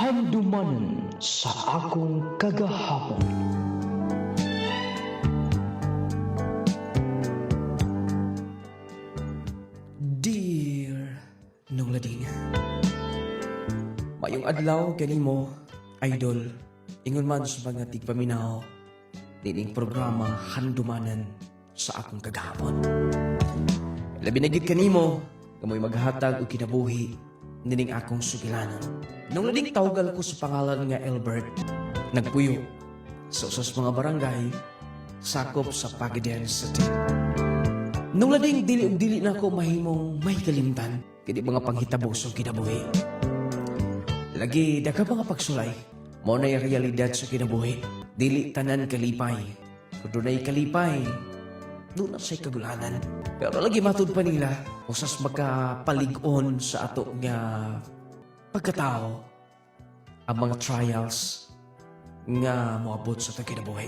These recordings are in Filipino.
Handumanan sa akong kagahapon. Dear Nung Lading, mayong adlaw kanimo, idol, ingon man sa mga tigpaminaw, dining programa Handumanan sa akong kagahapon. Labi na gid kanimo, kamoy maghatag og kinabuhi dining akong sugilanon. Nung lading tawgal ko sa pangalan nga Albert, nagpuyo sa usas mga barangay, sakop sa Pagadian City. Nung lading dili na ako mahimong may kalimtan, kaya mga panghitabo sa kinabuhi. Lagi daga mga pagsulay, mo na yung realidad sa kinabuhi. Dili tanan kalipay. Kung doon kalipay, doon na siya'y kagulanan. Pero lagi matud pa nila, usas makapalig-on sa ato nga pagkatao, ang mga trials nga moabot sa itong kinabuhi.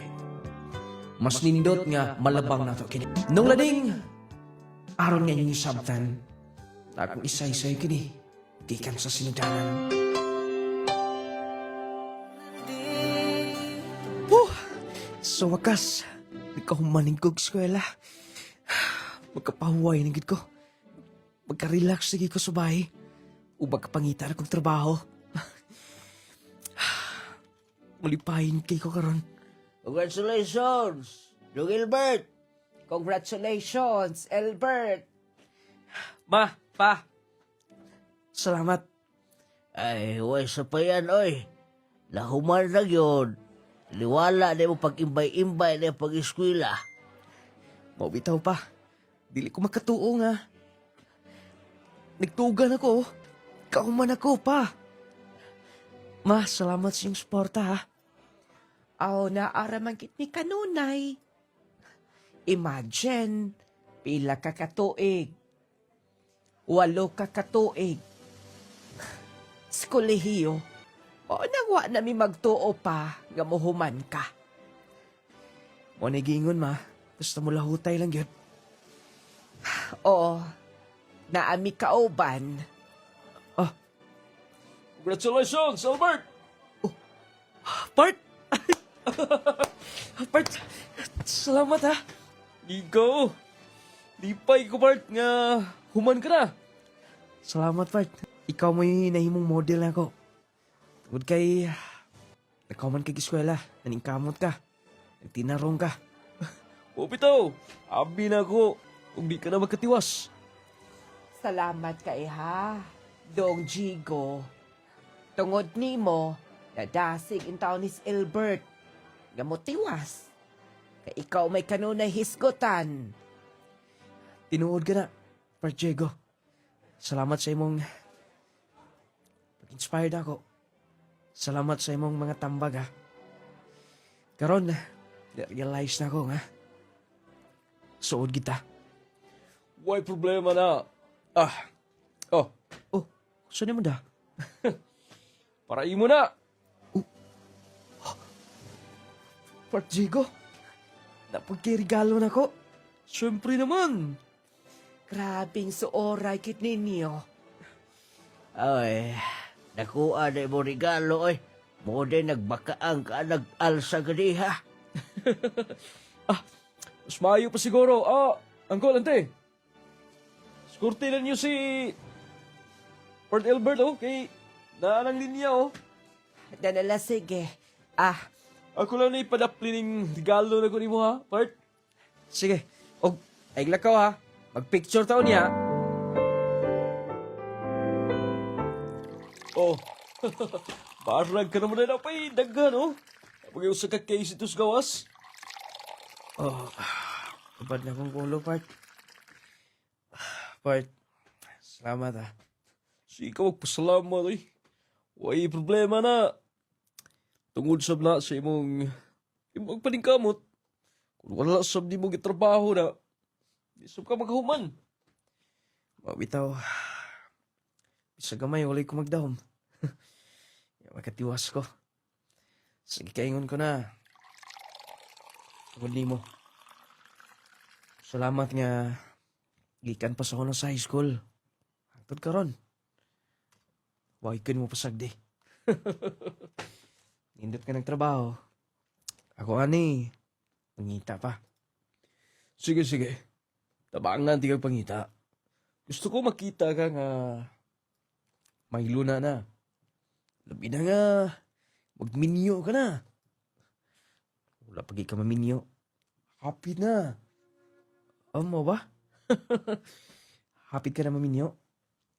Mas nindot nga malabang na ito kini. Nung lading, aron nga yung sabtan, na akong isay-isay kini, gikan sa sinudanan. Sa wakas, ikaw maning kog eskwela. Magkapahuway na gid ko. Magka-relax na gid ko sa bahay. O magkapangita na kong trabaho. Malipahin kay ko karon. Congratulations, Dong Albert! Congratulations, Albert! Ma, pa. Salamat. Ay, huwag sa pa yan, oy. Lahuman na yun. Liwala na mo pag-imbay-imbay na pag-eskwila. Mabitaw pa. Dili ko makatuo nga. Nagtugan ako. Kauman ako pa. Ma, salamat sa iyong suporta ha. Aw, naaraman kit ni kanunay. Imagine, pila ka katuig. 8 ka katuig. Sa kolehiyo, o nangwa na mi magtuo pa, nga mohuman ka. Mo nagingon ma. Basta mo lahutay lang yun. O, naami kauban. Congratulations, Albert! Bart! Bart, salamat ha. Ikaw. Lipay ko, Bart, nga human ka na. Salamat, Bart. Ikaw mo yung nahimong model na ako. Tungod kay, nagkauman kay eskwela, naningkamot ka, nagtinarong ka. O bitaw, abi na ako, kung di ka na magkatiwas. Salamat kay ha, Dong Jigo. Tungod nimo, nadasig in taon ni Albert. Nga mo tiwas. Kay ikaw may kanunay hisgutan. Tinuod ka na, Bart Diego. Salamat sa imong pag-inspired ako. Salamat sa imong mga tambag ha. Karon, realize na ako ha. Suod kita. Why problema na? Saan mo da? Para imo na. Bart Diego, napagkirigalo na ko. Siyempre naman. Grabing suoray kit ninyo. Ay, nakuha na mo regalo, oy. Mo din nagbakaang ka, nag-alsa gani, ha? Mas maayo pa siguro. Angkol, ante. Skurti na niyo si Port Albert, kay naanang linya, Danala sige. Ako lang na ipadaplining regalo na ko ni mo, ha, Part? Sige. Ay lakaw, ha. Mag-picture taon niya. Barag ka naman na napay daggan, Pag-iusa ka case ito sa gawas. Kapad na akong kulo, Part. Part, salamat, ha. Sige ka magpasalamat, Way problema na. Tungod sab na sa imong paningkamot. Kung wala sab di mo gitrabaho na, di sab ka maghuman. Mabitaw, bisa gamay, walay ko magdahom. Makatiwas ko. Sige, kaingon ko na. Tungod mo. Salamat nga, gikan pa sa ko sa high school. Hangtod karon. Why kan mo pasagdi? Nindot ka ng trabaho. Ako ani, pangita pa. Sige, sige. Tabangan ti kag pangita. Gusto ko makita ka nga may luna na. Labi na nga, magminyo ka na. Wala pagi ka maminyo. Happy na. Mo ba? Happy ka na maminyo?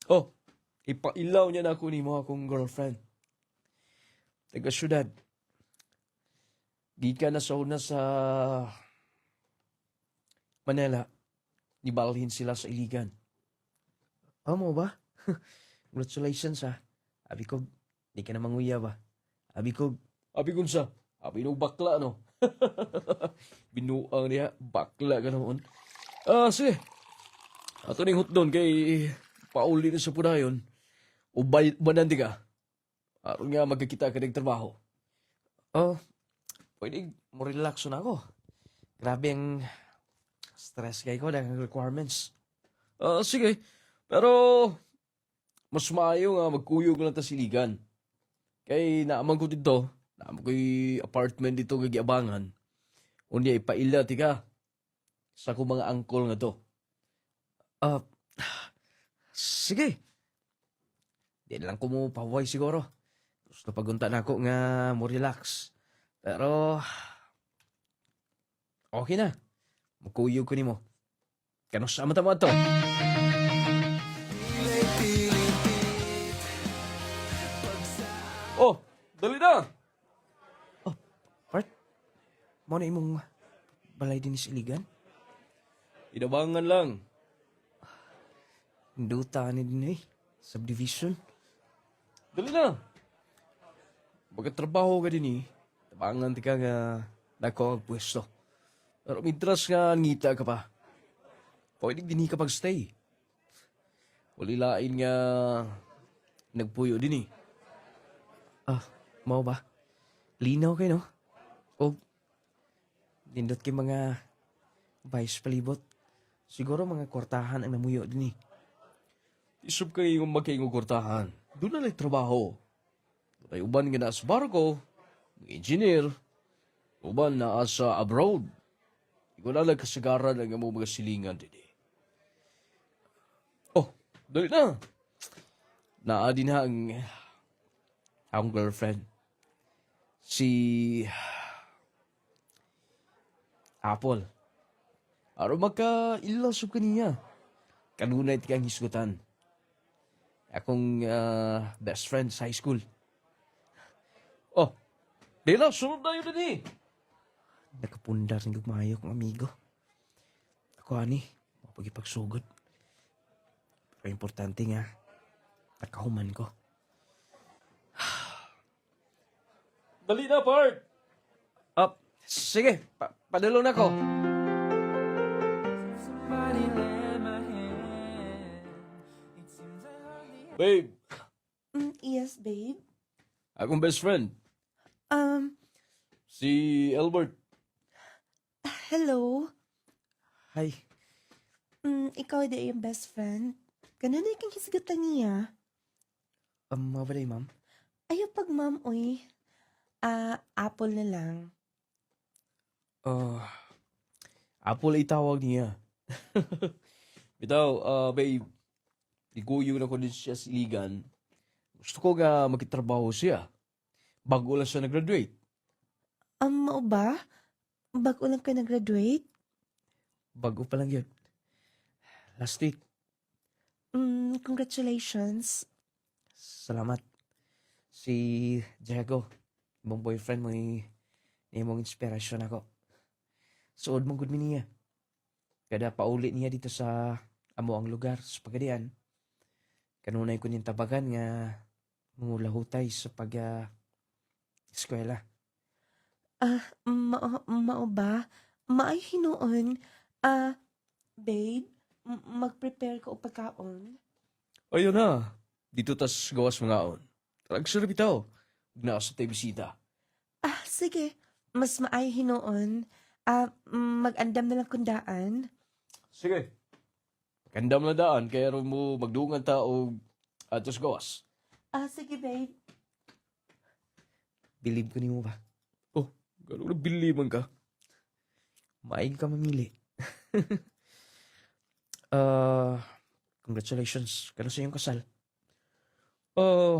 Oh, ipailaw niya na ako ni mo akong girlfriend. Taga syudad. Di ka na sa una sa Manila. Nibalhin sila sa Iligan. Mo ba? Congratulations ha. Abi ko, di ka na manguya ba? Abi ko sa. Abi no bakla no. Binuang niya, bakla ka noon. Sige. Ato ning hutdon kay pauli na sa punayon. Ubay banandi ka. Aron nga magkakita ka ng trabaho. Pwede mo relax na ako. Grabe ang stress kay ko ng requirements. Sige. Pero mas maayo nga magkuyog lang ta siligan. Kay naaman ko dito, naaman ko apartment dito gagiabangan. Unya ipaila ti ka sa ko mga angkol nga to. Sige. Di lang ko mo paway siguro. Gusto pagunta na ako nga mo relax. Pero okay na. Magkuyog ko nimo. Kano sa mata mo to? Oh, dali na! Part, mo na imong balay din sa Iligan? Inabangan lang. Induta ni din eh. Subdivision. Dali na! Magkatrabaho ka din eh. Tabangan ti ka nga nako ang pwesto. Pero mitras nga ngita ka pa. Pwede din ka pag-stay. Walilain nga nagpuyo din eh. Mau ba? Linaw kayo, no? O, nindot kay mga vice palibot. Siguro mga kwartahan ang namuyo din eh. Isip kayo yung magkaing kwartahan. Doon na lang trabaho. Doon ay uban nga na sa barko, mga engineer, uban na sa abroad. Ikaw na lang kasagaran ang mga silingan din eh. Oh, dali na. Naadi na ang girlfriend. Si Apple. Aro magka-ilasog kaniya. Kanunay ti kang hisgutan. Akong best friend sa high school. Oh, dila, sunod na yun din eh. Nakapundar ng gugmayo kong amigo. Ako ani, mapagipagsugod. Pero importante nga, nakahuman ko. Dali na, Bart! Sige, padalo na ko. Babe, Yes, babe. akong best friend, si Albert. Hello? Hi. Ikaw di yung best friend? Ganun na ikang hisgatan niya. Mabaday, ma'am. Ayaw pag ma'am, uy. Apple na lang. Apple ay tawag niya. Bitaw, babe, iguyo na ko din siya sa Iligan. Gusto ko nga magkitrabaho siya. Bago lang siya nag-graduate. Mao ba? Bago lang ka nag-graduate? Bago pa lang yun. Last week. Congratulations. Salamat. Si Diego, ibang boyfriend mo, mong inspirasyon ako. Suod mong good niya. Kada paulit niya dito sa amo ang lugar sa Pagadian. Kanunay ko niyang tabagan nga mumulahutay sa eskwela. Mao ba? Maay hinuon. Babe, mag-prepare ka o pagkaon. Ayun na. Dito tas gawas mga on. Tragsarap ito. Na sa tayo bisita. Sige. Mas maay hinuon. Mag-andam na lang kundaan. Sige. Kandam na daan, kaya rin mo magdungan ta o atos gawas. Sige, babe. Believe ko nimo ba? Oh, gano'n na believe man ka. Maayag ka mamili. Congratulations. Kano sa iyong kasal?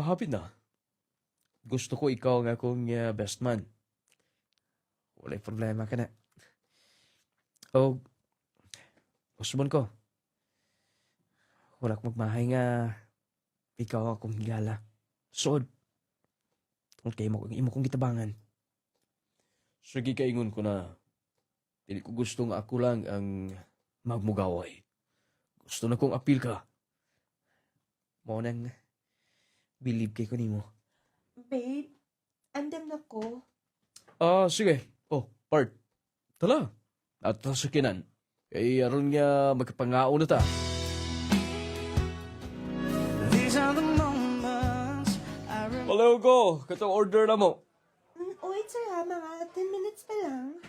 Happy na. Gusto ko ikaw ang akong best man. Walay problema ka na. Oh, husband ko. Wala akong magmahay nga ikaw ang akong higala. Sood. Tungkol kayo mo imo kong gitabangan. Sige kaingon ko na. Dili ko gusto nga ako lang ang magmugaway. Gusto na kong appeal ka. Mo nang believe kay ko nimo. Babe, andam na ko. Sige. Oh, part. Tala. At sa kinan. Kay aron nga magkapangao na ta. Hello ko. Katong order na mo. Wait sir ha, mga 10 minutes pa lang.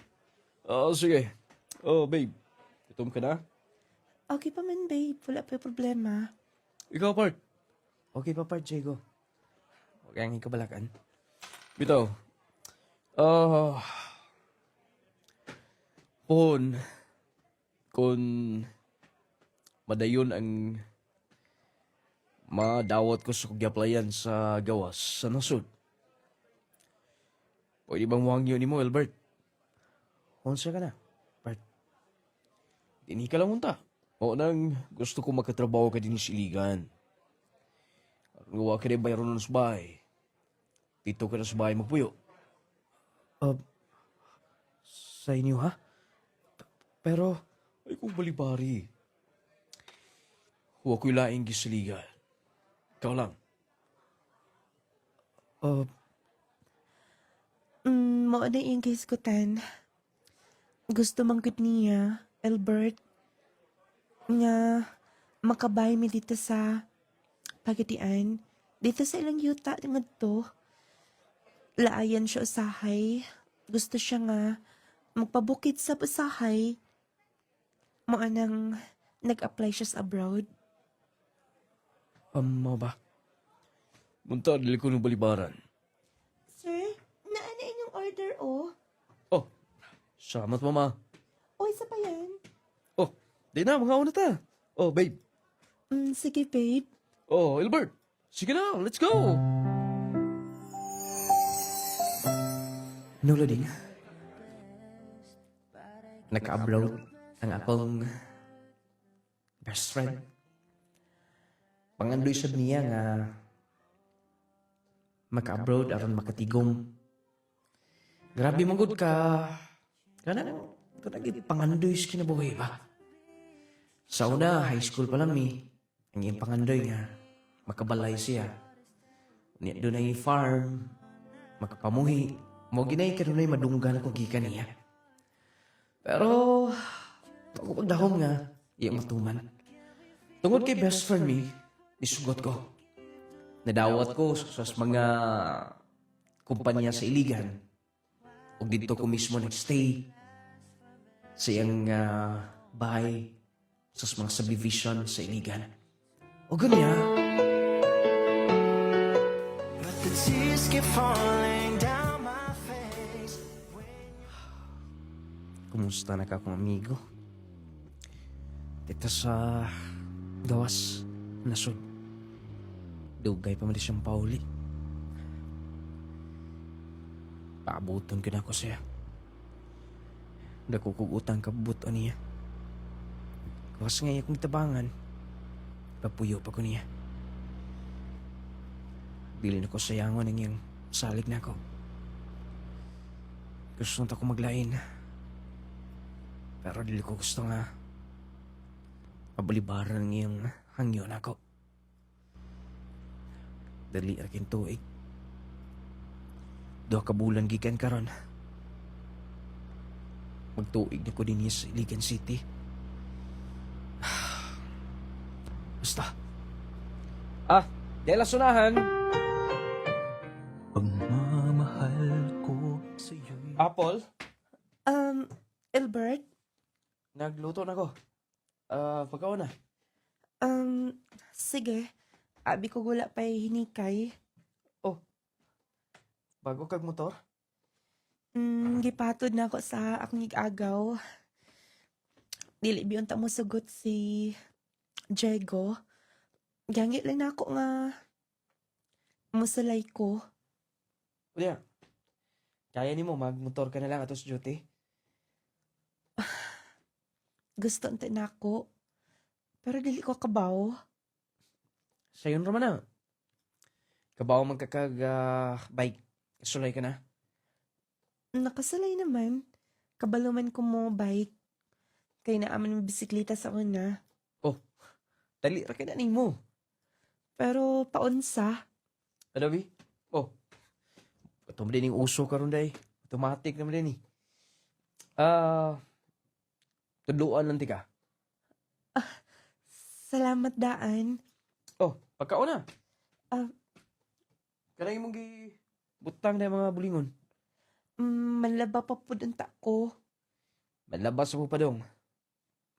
Sige. Oh, babe. Gutom ka na? Okay pa man babe, wala pa problema. Ikaw, part. Okay pa, part, Jago. Huwag kang ikabalakan. Bitaw. Kung madayon ang madawat ko sa kagyaplayan sa gawas sa nasod. Pwede bang muhangyo ni mo, Albert? Unsa ka na, part? Dini ka lang unta. O nang gusto ko magkatrabaho ka din sa iligan. Gawa ka rin bayron sa bahay. Dito ka na sa bahay magpuyo. Sa inyo, ha? Pero, ay kung balibari. Huwag ko'y laing gisiligan. Ikaw lang. Mo na yung kiskutan. Gusto man gud niya, Albert, nga makabay mi dito sa pagatian. Dito sa ilang yuta nga to. Laayan siya usahay. Gusto siya nga magpabukid sa usahay. Mo anang nag-apply siya sa abroad. Mo ba? Munta, dili ko ng balibaran. Sir, naana inyong order oh. Oh, salamat mama. O isa pa yan. Oh, di na, mga una ta. Oh, babe. Sige babe. Oh, Albert. Sige na, let's go. Nuloding. Naka-abroad ang akong best friend. Pangandoy sad niya nga maka-abroad aron makatigom. Grabe magud ka. Kanang kanang pangandoy sa kinabuhi ba? Sa una, high school pa lang ang iyang pangandoy nga makabalay siya. Niya doon ay farm, makapamuhi. Mo ginay kanunay madunggan ako gikan niya. Pero ako pagdahom nga iyang matuman. Tungod kay best friend isugot ko. Nadawat ko sa mga kumpanya sa Iligan. O dito ko mismo nagstay sa iyang bahay sa mga subdivision sa Iligan. O ganya. Kumusta na ka akong amigo? Dito sa gawas, nasod. Dugay pa man siyang pauli. Paabuton ko na ako siya. Nakukugutang kabuto niya. Kawas nga akong tabangan. Papuyo pa ko niya. Bilin ako sayangon ng iyang salig na ako. Gusto na ako maglain. Pero dili ko gusto nga mabalibaran ng iyong hangyon ako. Dali akin tuig. 2 ka bulan gikan karon. Magtuig na ko din sa Iligan City. Basta. Dahil sunahan. Pagmamahal ko sa'yo'y Apple, Albert, nagluto na ko. Pagkaon na. sige. Abi ko gula pa hinikay. Bago kag motor? Gipatod na ako sa akong igagaw. Dili biyon ta mo sugot si Diego. Gangit lang na ako nga musulay ko. Uliya, kaya ni mo magmotor ka na lang atos duty? Gusto nte na ako. Pero dili ko kabaw. Sayon raman na. Kabaw magkakag bike. Sulay ka na. Nakasalay naman. Kabaluman ko mo bike. Kaya naaman yung bisikleta sa una. Dali ra ka na ni mo. Pero paunsa. Ano, Bi? Oh. Ito mo din yung uso karon day. Automatic naman din eh. Tudluan lang tika. Salamat daan. Oh, pagkauna. Ah. Kanay mong butang na yung mga bulingon. Manlaba pa po dun ta ko. Manlabas mo pa dong.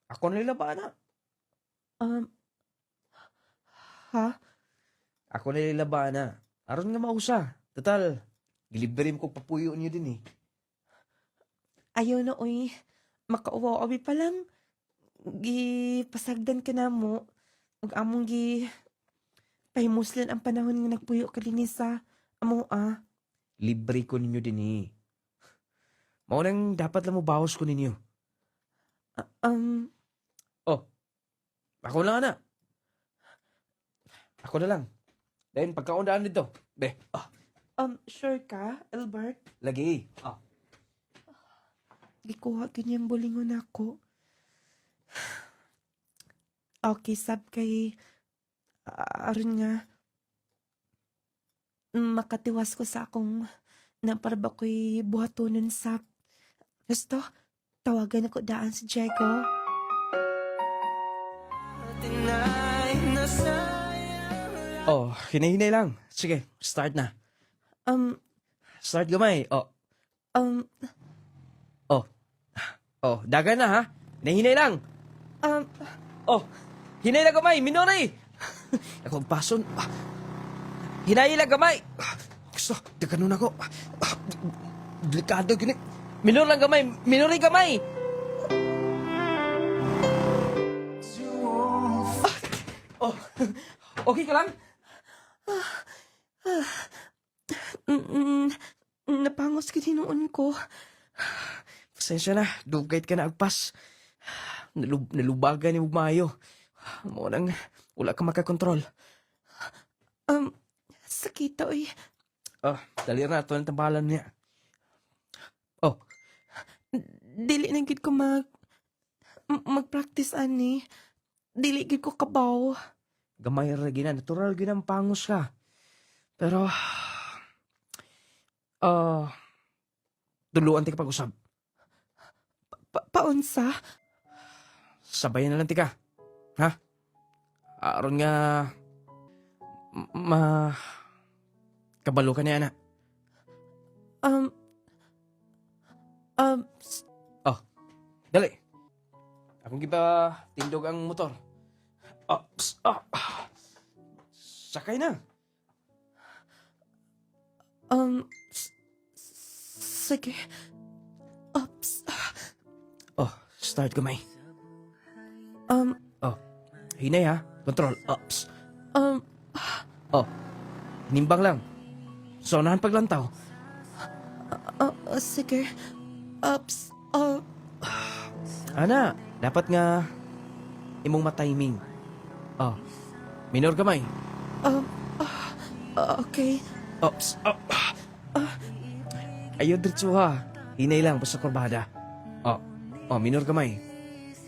Ako nilaba na. Ha? Ako nilaba na. Aron nga mausa. Total, gilibre mo ko papuyo niyo din eh. Ayaw na oy. Makauwaw pa lang. Pasagdan ka na mo. Ug among pahimuslan ang panahon nga nagpuyo ka din sa amo Libre ko ninyo din eh. Maunang dapat lang mo bawas ko ninyo. Ako lang na. Ako na lang. Dahil pagkaundaan dito. Be. Sure ka, Albert? Lagi. Gikuha ganyang bulingon ako. Okay, sab kay aron nga makatiwas ko sa akong na para ba ko'y buhatonon sa gusto, tawagan ako daan si Diego. Oh, hinay-hinay lang. Sige, start na. Start gamay. Dagan na ha. Hinay-hinay lang. Hinay lang gamay. Minori. Ako pason. Hinay lang gamay. Gusto, daganon ako. Delikado gini. Minor lang gamay. Minori gamay. Okay ka lang? Napangos ka tinuon ko. Pasensya na, dugayt ka na agpas. Nalubagan ni Mayo. Mo nang wala ka makakontrol. Sakita oy. Dali na ito ang tambalan niya. Dili na gid ko mag-practice ani. Dili gid ko kabaw. Gamay ra gina, natural gina ang pangos ka. Pero, duluan ti ka pag-usab. Paunsa? Sabayan na lang ti ka. Ha? Aron nga, kabalo ka niya na. Dali. Akong giba tindog ang motor. Sakay na. Sige. Ops. Start gamay. Hinay ha. Control. Ups. Nimbang lang. Sonahan paglantaw. Sige. Ops. Ana, dapat nga imong matiming. Minor gamay. Okay. Ops. Ayaw diretso ha. Hinay lang basta kurbada. Minor gamay.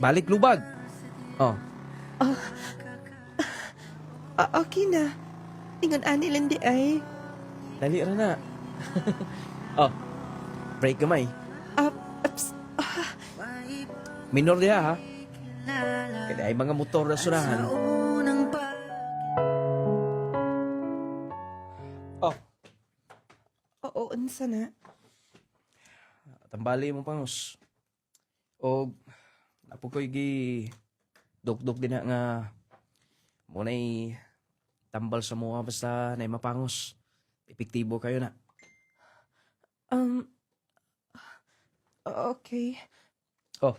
Balik lubag. Okay na. Ingon ani lang di ay. Dali ra na. Break gamay. Ops. Minor diha ha. Kaya ay mga motor na surahan. Oo, unsa na? Tambali mo pangos. O napo ko'y duk-duk din na nga muna'y tambal sa mga basta na mapangos. Epektibo kayo na. Um, okay. Oh,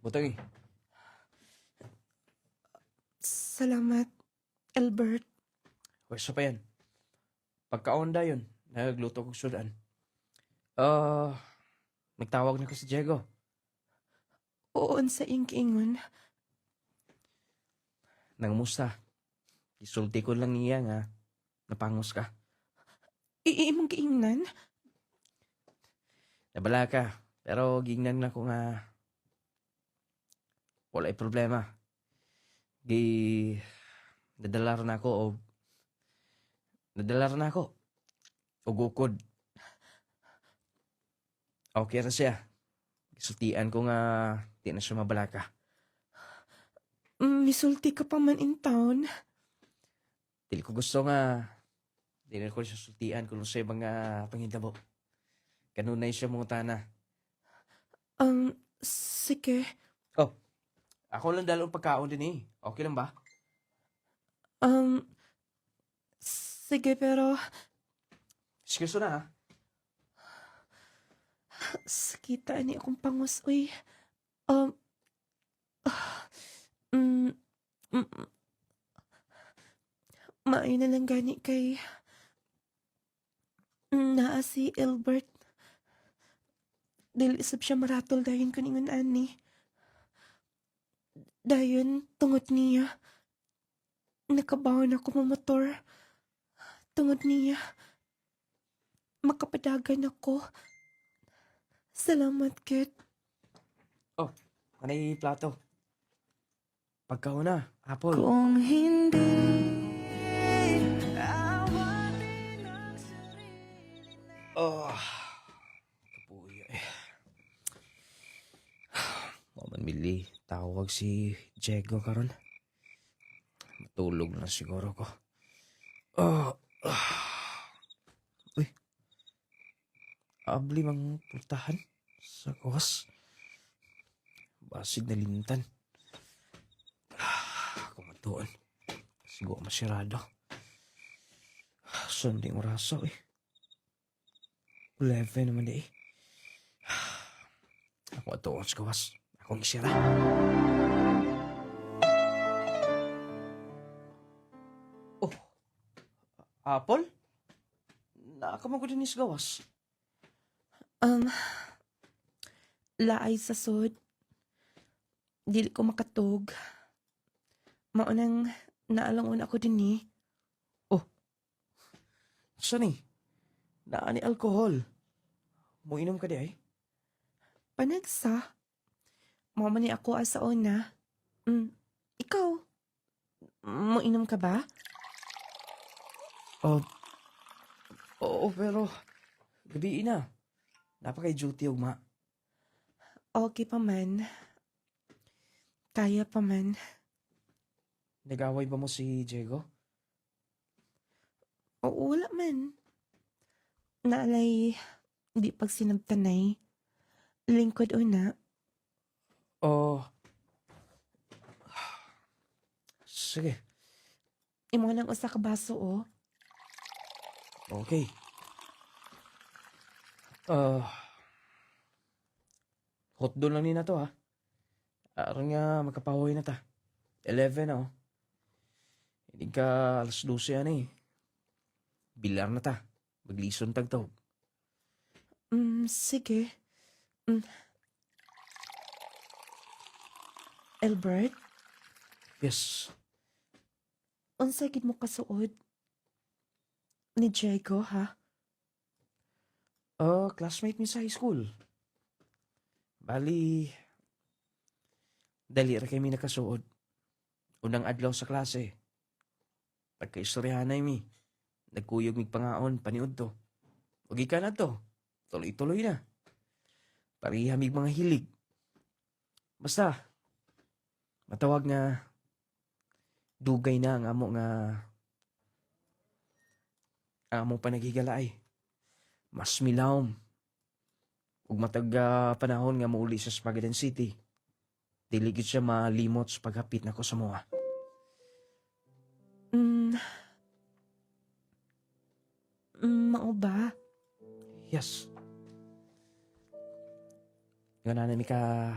butang eh. Salamat, Albert. Pwesto pa yan. Pagka-onda yun, nagluto kong sudan. Nagtawag na ko si Diego. Uon sa ingon. Nangamusta. Isulti ko lang niya nga. Napangos ka. Imong giingnan? Nabala ka. Pero gingnan na ko nga. Wala'y problema. Nadala rin ako o ukod. Okay ra siya. Gisultian ko nga di na siya mabalaka. Misulti ka pa man in town. Dili ko gusto nga di na ko siya sultian kung sa mga panghitabo. Kanunay siya mga tana. Sige. Oh, ako lang dalawang pagkaon din eh. Okay lang ba? Sige pero Excuse na ha. sakita ni akong pangus, uy. Um, mm, mm, Maayo na lang gani kay naa si Albert. Dili isab siya maratol dayon kuningon ani. Dayon tungod niya. Nakabawon ako mo motor. Tungod niya. Makapadagan ako. Salamat, Kit. Kanay plato. Pagkaon na, apple. Kung hindi Oh, kapuya eh. Maman Mili, tawag si Diego karon. Matulog na siguro ko. Uy, abli mang pultahan sa kuwas. Basig na lintan. Kumatuan. Siguro masirado. Sanding oraso eh. 11 naman di eh. Ako atuon sa kawas. Akong isira. Oh, Apple? Nakamang ko din sa gawas. laay sa sod. Dili ko makatog. Maunang naalangon ako din ni. Saan eh? Naani alkohol. Muinom ka di ay? Panagsa. Mama ni ako asa una. Ikaw, inom ka ba? Oo, pero gabi na. Napaka-duty ugma. Okay pa man. Kaya pa man. Nag-away ba mo si Diego? Oo, wala man. Naalay, di pag sinabtanay. Lingkod una. Oh. Sige. Imo nang usa ka baso, oh. Okay. Hotdog lang ni na to ha. Aron nga magkapahoy na ta. 11 na oh. Hindi ka alas 12 yan eh. Bilar na ta. Maglison tag to. Sige. Albert, Yes. unsa gid mo kasuod? Ni Diego, ha? Classmate mi sa high school. Bali, dali ra kami nakasuod. Unang adlaw sa klase. Pagka-istoryahanay mi. Nagkuyog mig pangaon, paniud to. Ugi ka na to. Tuloy-tuloy na. Pariha mig mga hilig. Basta, matawag nga dugay na ang amo nga ang among panaghigalay. Mas milawom. Ug matag panahon nga mauli sa Spagadan City. Dili gid siya malimot sa paghapit nako sa moa. Mao ba? Yes. Nga na ni ka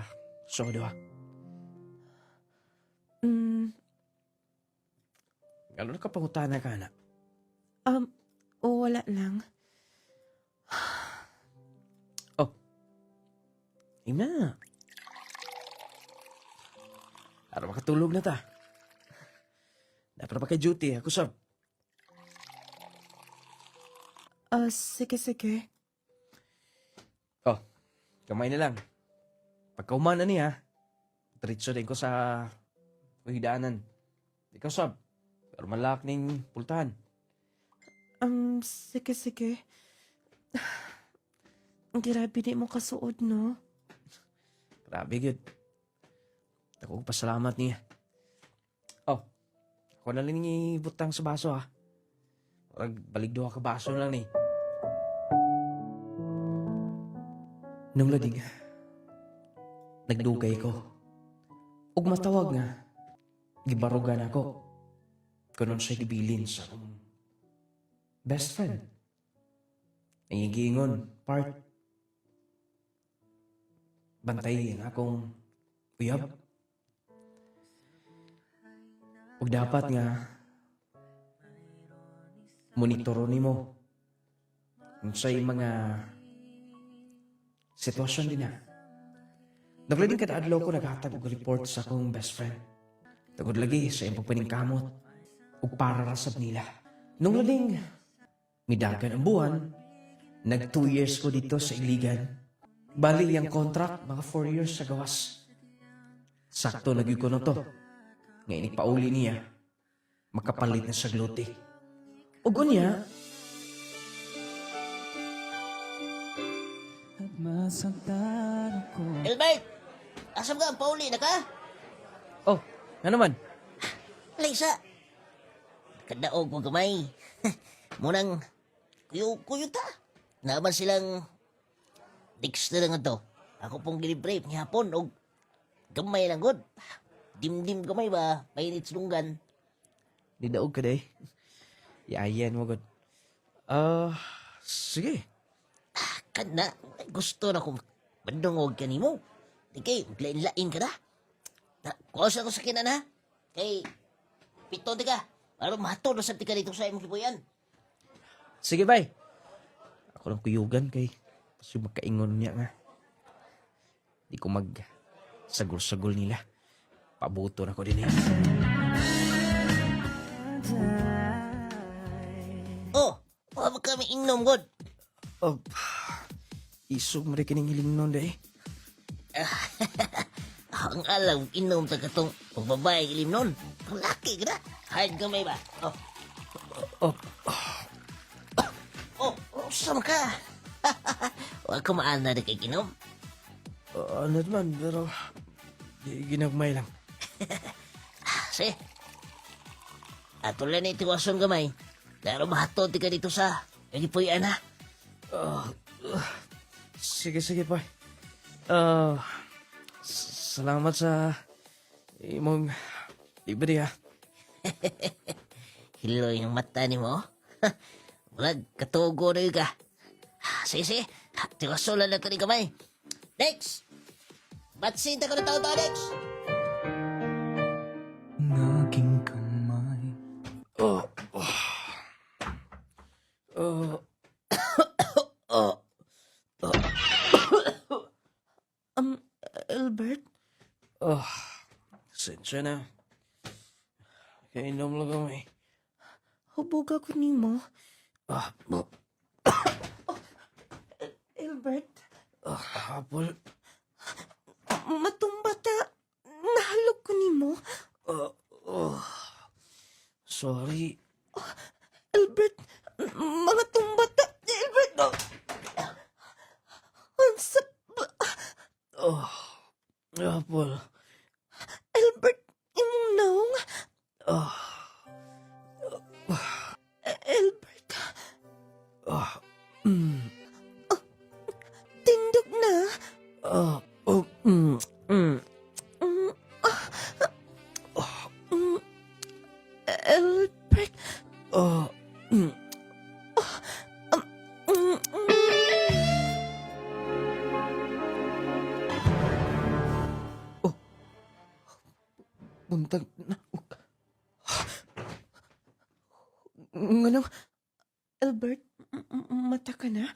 sodo ha. Ano ka pangutana ka na? Wala lang. Ina. Para makatulog na ta. Dapat pa kay duty. Ako sab. Sige. Oh, kamay na lang. Pagkauman na niya, diretso din ko sa hidaanan. Ikaw sab. Pero malak ning pultahan. Sige. Grabe di mo kasuod, no? Grabe gud. Ako pasalamat niya. Oh, ako na lang ni butang sa baso ha. Balik duha ka baso lang ni. Nung lading, nagdugay ko. Ug matawag nga, gibarugan ako. Kanon siya gibilin sa akong best friend. Nangigingon, part. Bantay ang akong uyab. Ug dapat nga, monitoro nimo kung sa'y mga sitwasyon din na. Naglading kada adlaw ko naghatag og report sa akong best friend. Tagod lagi sa iyong pagpaningkamot ug para rasab nila. Nung lading, midagan ang buwan, nag 2 years ko dito sa Iligan. Bali ang contract, mga 4 years sa gawas. Sakto nagyud ko na to. Ngayon ipauli niya, makapalit na sa glote. Ug unya, Albert! Asam ka? Pauli na ka? oh, nga naman. Lisa! Kadaog mo gamay. Munang kuyo ta. Naman silang Dexter nga to. Ako pong gilibrave ni hapon og gamay lang god. Dimdim gamay ba? Painit sulunggan. Nidaog ka day. Iayan mo god. Sige. Kana, gusto na kong bandungog ka nimo. Di kay, lain-lain ka na. Kuha ko sa kinan ha. Kay, pito di ka. Para mahatod sa tika dito sa imong kibuyan. Sige, bay. Ako lang kuyugan kay kasi makaingon niya nga. Di ko sagol-sagol nila. Pabuto na ko din eh. Oh, wala kami ingnom god. Oh, isog mo rin kining hiling nun day. Ang alam, inom ta katong pagbabae ilim nun. Ang laki ka na. Hard gamay ba? Sama ka. Huwag ka maana na kay kinom. Ano naman, pero ginagmay lang. Sige. Ato lang na itiwason gamay. Pero mahatod ka dito sa Kagipuyan ha. Sige, pa. Salamat sa imong libre ha. Hilo yung mata ni mo. Wala, katugo na yun ka. Sige. Tiwason lang ka ni gamay. Next! Batsinta ko na tao, Next! Naging kamay Albert? Sensya na. Kainom lang kami. Hubog ako nimo. Albert? Hapol. Matumbata. Nahalog ko nimo. Sorry. Albert, mga tumbata. Albert! Ang Hapol. Albert, imong naong. Albert, tindog na. Albert, Buntag na. Nganong, Albert, mata ka na?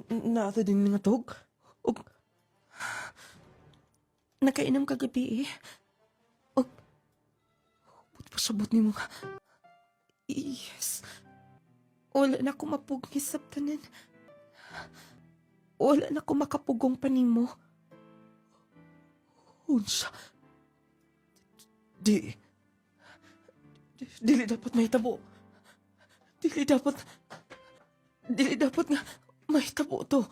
naato din nga tog. Og, Nakainom ka gabi eh. ba't pasabot ni mo? Yes. Wala na ako mapugngis sa tanan. Wala na ako makapugong panimo. Unsa? Dili dapat mahitabo. Dili dapat nga mahitabo to.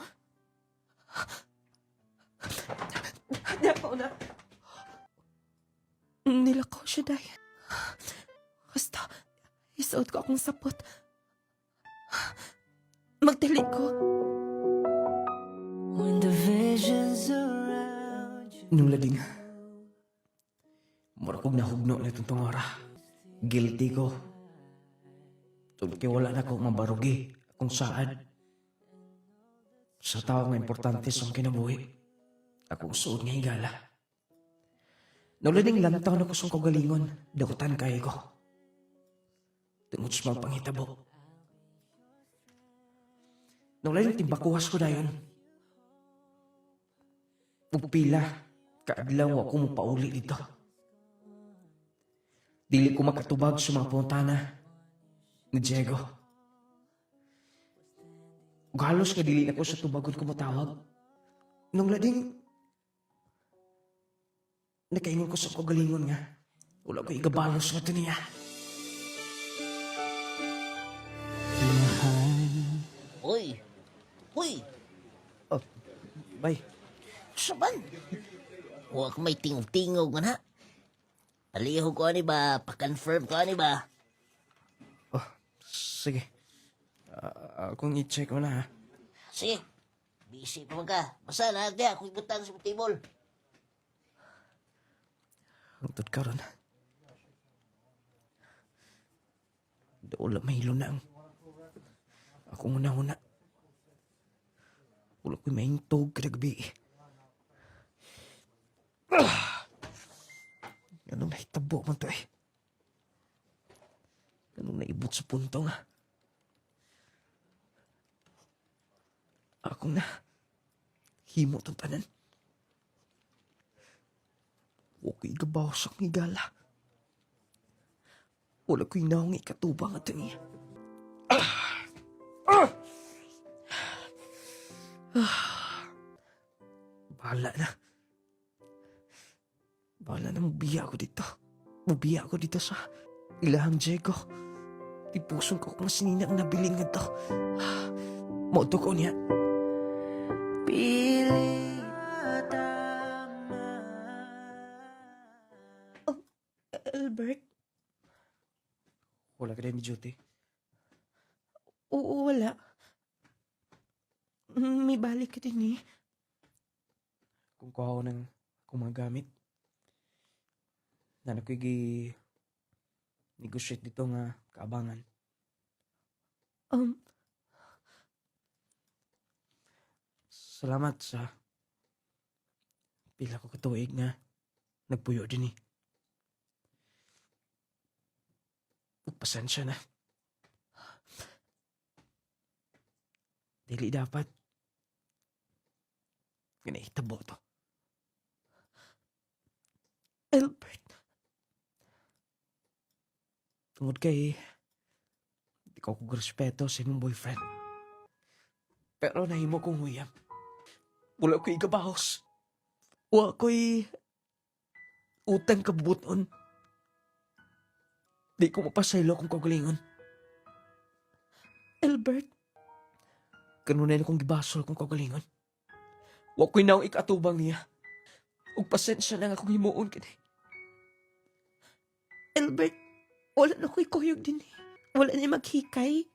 Di ako na. Nilakaw siya dahil. Basta, isuot ko akong sapot. Magdali ko. When the visions around you Nung lading, mura kong nahugno na itong tungora. Guilty ko. Tulad kay wala na akong mabarugi akong saad. Sa tao nga importante sa akong kinabuhi, akong suod nga higala. Nung lading lantaw na ko sa kagalingon, dakutan kaya ko. Tungod sa mga pangitabo. Nung lading timbakuhas ko dayon, pupila, kaadlaw ako mo pauli dito. Dili ko makatubag sa mga puntana ni Diego. Ug halos nga dili na ko sa tubagon ko matawag. Nung lading, nakaingon ko sa kagalingon nga, wala ko igabalos nga ito niya. Uy! Uy! Oh, bay. Saban? Huwag may tingog-tingog nga na. Aliho ko ani ba? Pa-confirm ko ani ba? Oh, sige. Akong i-check mo na ha. Sige. Busy pa man ka. Basta na agda. Kung ibutang sa table. Hangtod ka ron. Doon lang mahilo na ang ako muna-una. Wala ko'y mahintog kada gabi. Anong nahitabo man to eh. Anong naibot sa punto nga. Ako na. Himo tong tanan. Huwag ko'y gabaw sa akong higala. Wala ko'y naong ikatubang at niya. Bahala na. Bahala na mubiya ako dito. Mubiya ako dito sa ilahang Diego. Tipusong ko kung sinina ang nabiling nga to. Mauto ko niya. piling tama. Albert? Wala ka rin, Judy. Oo, wala. May balik ka din eh. Kung kuha ko ng akong mga gamit. Na nakoy negotiate dito nga kaabangan. Salamat sa pila ko katuig nga nagpuyo din eh. Pasensya na. Dili dapat. Ginahitabo to. Albert, Tungod kay di ko respeto sa imong boyfriend. Pero nahimo kong huyam. Wala ko'y gabahos. Wala ko'y utang kabubuton. Di ko mapasaylo kung kagalingon. Albert, Kanunay na kong gibasol kung kagalingon. Wala ko'y naong ikatubang niya. Ug pasensya na nga kung himuon ka Albert, wala na ko'y kuyog din eh. Wala ni maghikay.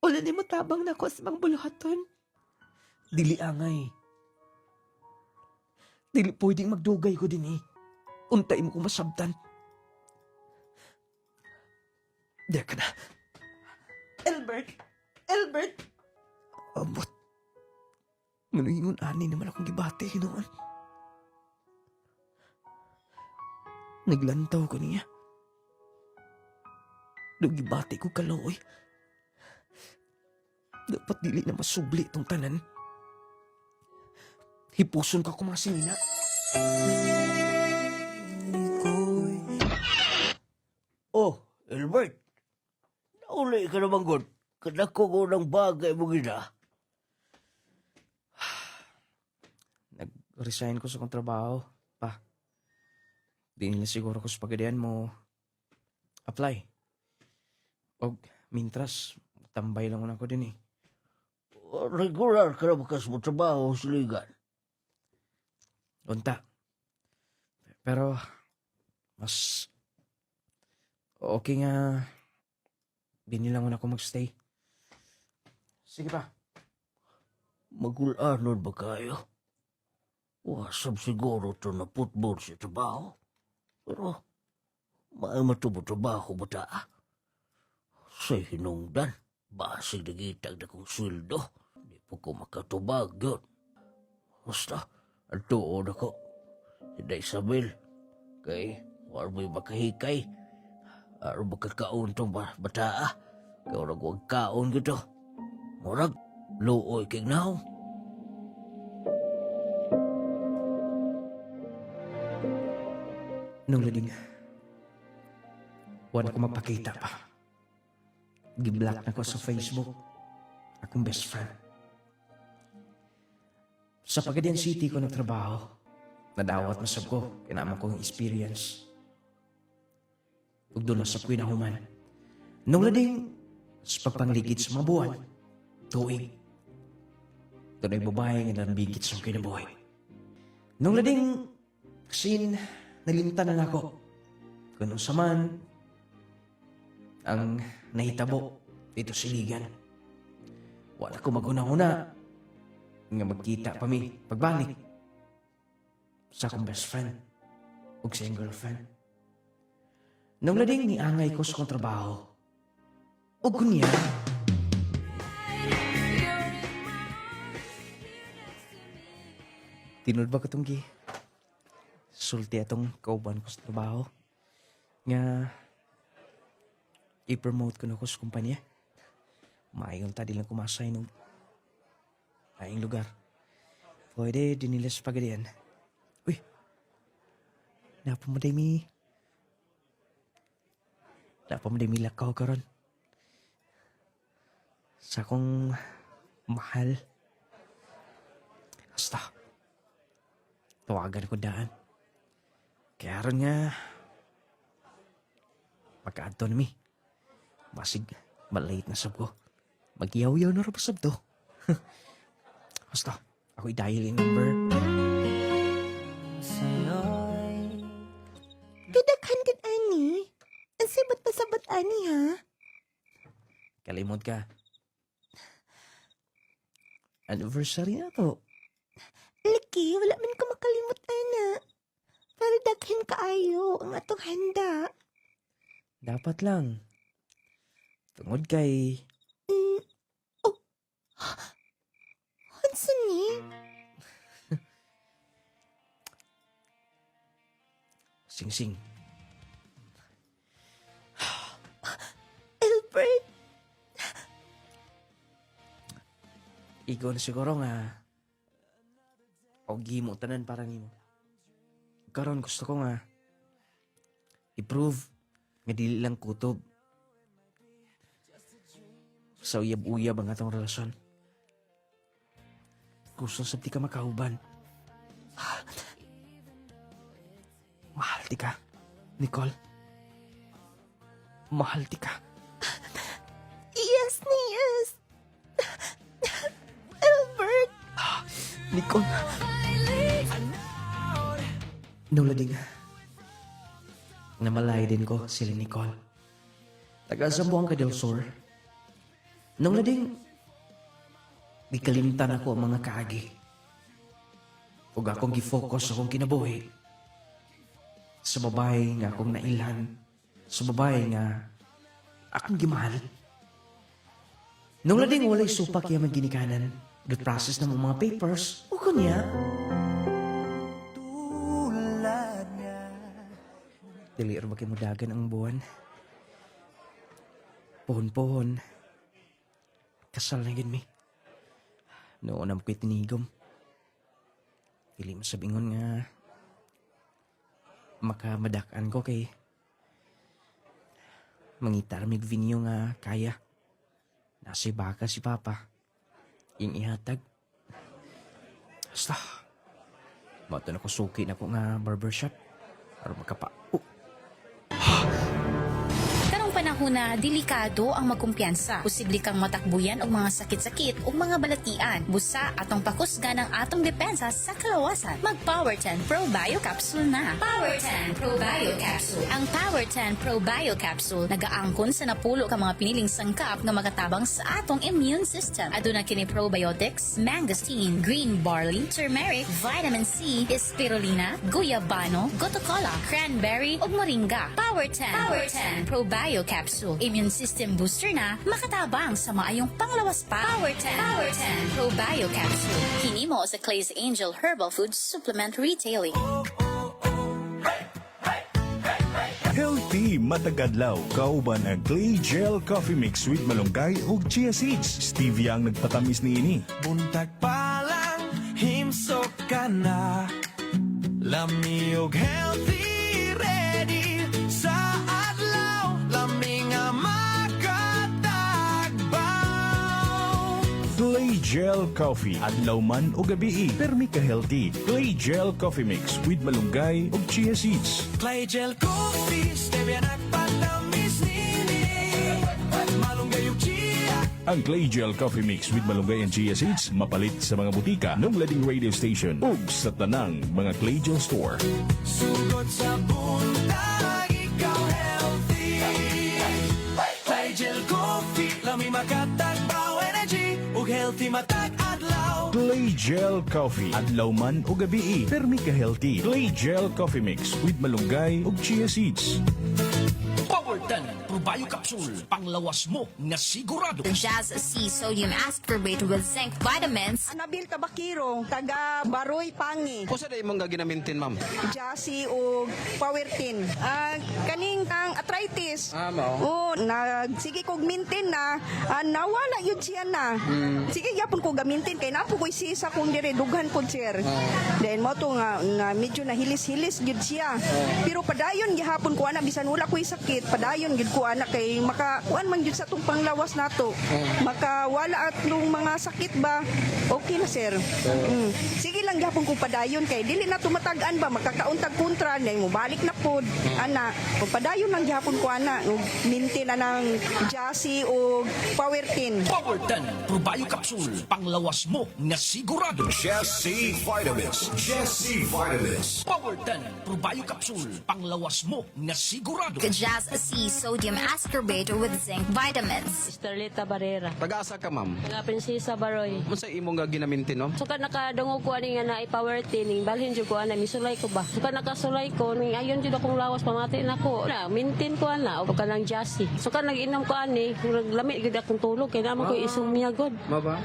Wala ni matabang na ako sa mga buluhaton. Dili angay. Dili pwedeng magdugay ko din eh. Untay mo kong masabtan. Diya ka na. Albert! Albert! Abot. Ngayon ani naman akong gibati noon. Naglantaw ko niya. Dugibati ko kaloy. Dapat dili na masubli itong tanan. Hipuson ka ko mga sinina. Oh, Albert. Nauli ka naman, God. Kadako ko ng bagay mo gina. Nag-resign ko sa kong trabaho, pa. Di nila siguro ko sa pagadian mo apply. O, mintras, tambay lang ako din eh. Regular ka na bakas mo trabaho, siligan. Unta. Pero, mas okay nga, binilang ako magstay. Sige pa. Magulanon ba kayo? Wasab siguro ito na football sa trabaho. Pero, may matubo-trabaho ba ta? Sa hinungdan, basig nagitag na kong sweldo. Di po ko makatubag yun. Basta, ang tuon ako. Hindi Isabel. Kay, wala mo'y makahikay. Araw makakaon tong bata. Kaya wala huwag kaon gito. Murag, luoy kay now. Nung lading, wala ko magpakita pa. Giblock na ko sa Facebook. Akong best friend. Sa Pagadian City ko nagtrabaho. Nadawat masab ko. Kinamang kong experience. Ug doon na sa kwinahuman. Nung lading, sa pagpangligid sa mga buwan, tuig. Doon ay babae nga nambigit sa kinabuhay. Nung lading, sin, nalimtanan ako. Kung sa man, ang nahitabo dito sa Ligan. Wala ko maguna-una nga magkita pa mi pagbalik sa akong best friend ug sa iyang girlfriend. Nung lading niangay ko sa kong trabaho, ug kunya, tinod ba ko itong sulti atong kauban ko sa trabaho nga i-promote ko na ko sa kumpanya. Maayong tadi lang kumasay nung ayong lugar. Pwede din nila sa Pagadian. Uy, napamaday mi lakaw karon. Sa akong mahal. Basta, tawagan ko daan. Kaya ron nga, magkaadto na mi. Masig, malate na sab ko. Mag-iyaw-yaw na rin sab to. Basta, ako i-dial yung number. Sa'yo'y Kadaghan kan ani. Ang sabat pa sabat ani ha. Kalimot ka. Anniversary na to. Laki, wala man ka makalimot ana. Para daghan kaayo ang atong handa. Dapat lang. Tungod kay... Hansa ni? Sing-sing. Albert, Ikaw na siguro nga... O gimo tanan para nimo. Karon gusto ko nga... I-prove nga dili lang kutob. Sa uyab-uyab ang atong relasyon. Gusto sa di ka makauban. Mahal ti ka, Nicole. Mahal ti ka. yes ni yes. Albert, Nicole. Nulading. Namalay din ko sila Nicole. Taga Zamboanga del Sur. Nung lading, di kalimtan ako ang mga kaagi. Huwag akong gifocus sa akong kinabuhi. Sa babae nga akong nailhan. Sa babae nga akong gimahal. Nung lading walay supak yaman ginikanan. The process ng mga papers. O kanya. tulad niya Dili ra makimudagan ang buwan. Pohon-pohon. Kasal na gid mi. Noon am ko'y tinigom. Dili masabingon nga makamadakan ko kay mangitar mig vinyo nga kaya. Nasi baka si Papa. Ing ihatag. Basta. Mato na ko suki na ko nga barbershop. Para makapa... Karong panahon na delikado ang magkumpiyansa. Posible kang matakbuyan og mga sakit-sakit o mga balatian. Busa atong pakusga ng atong depensa sa kalawasan. Mag Power 10 Pro Bio Capsule na. Power 10 Pro Bio Capsule. Ang Power 10 Pro Bio Capsule nagaangkon sa napulo ka mga piniling sangkap nga makatabang sa atong immune system. Aduna kini probiotics, mangosteen, green barley, turmeric, vitamin C, spirulina, guyabano, gotocola, cranberry ug moringa. Power 10 Pro Bio Capsule. Immune system booster na makatabang sa maayong panglawas pa. Power 10 Pro Bio Capsule. Hinimo sa Clay's Angel Herbal Food Supplement Retailing. Healthy matagadlaw kauban ang Clay Gel Coffee Mix with malunggay ug chia seeds. Stevia ang nagpatamis niini. Buntag pa lang, himsok ka na. Lami og healthy, ready sa adlaw. Lami nga makatagbaw. Clay Gel Coffee adlaw man o gabi permi ka healthy. Clay Gel Coffee Mix with malunggay ug chia seeds. Clay Gel Coffee, stevia nagpatamis nini. Malunggay ug chia. Ang Clay Gel Coffee Mix with malunggay and chia seeds mapalit sa mga butika ng lading radio station ug sa tanang mga Clay Gel store. Sugod sa buntag, ikaw healthy. Clay Gel Coffee, lami makatagbaw energy. Ug healthy matag adlaw. Clay Gel Coffee adlaw man o gabi permi ka healthy. Clay Gel Coffee Mix with malunggay ug chia seeds. Power 10 Pro Bio Capsule. Panglawas mo nga sigurado. Jazz C Sodium Ascorbate with Zinc Vitamins. Anabil Tabakiro, taga Baroy Pangi, Kung sa day mong gaginamintin, ma'am? Jassy o Powertin. Kaning ang arthritis. O, sige kog mintin na, nawala yun siya na. Sige, yapon ko gamintin, kay napo ko'y sisa kong dire, dughan ko sir. Then mo to nga medyo nahilis-hilis yun siya. Pero padayon, gihapon ko ana, bisan wala ko'y sakit, padayon gid ko ana, kay makakuan man yun sa itong panglawas nato. Makawala at nung mga sakit ba, okay na sir. Sige lang gihapon ko padayon, kay dili na tumatagaan ba, makakauntag kontra, na mo balik na pod. Ana, kung padayon lang gihapon ko ana, minti na ng Jassy o Powertin. Power 10 Pro Bio Capsule. Panglawas mo nga sigurado. Jesse Vitamins. Jesse Vitamins. Power 10 Pro Bio Capsule. Panglawas mo nga sigurado. Jazz C Sodium Ascorbate with Zinc Vitamins. Starlita Barrera. Taga-asa ka, ma'am? Nga Prinsesa Baroy. Kung sa imong gaginamintin, ma'am? Suka nakadungog ko ani nga na i-power tining balhin jud ko ana misulay ko ba. Suka nakasulay ko ning ayon jud akong lawas pamati nako. Na mintin ko ana o kanang Jassy. Suka nag-inom ko ani lami gid akong tulog kay naman ko isumya god. Maba?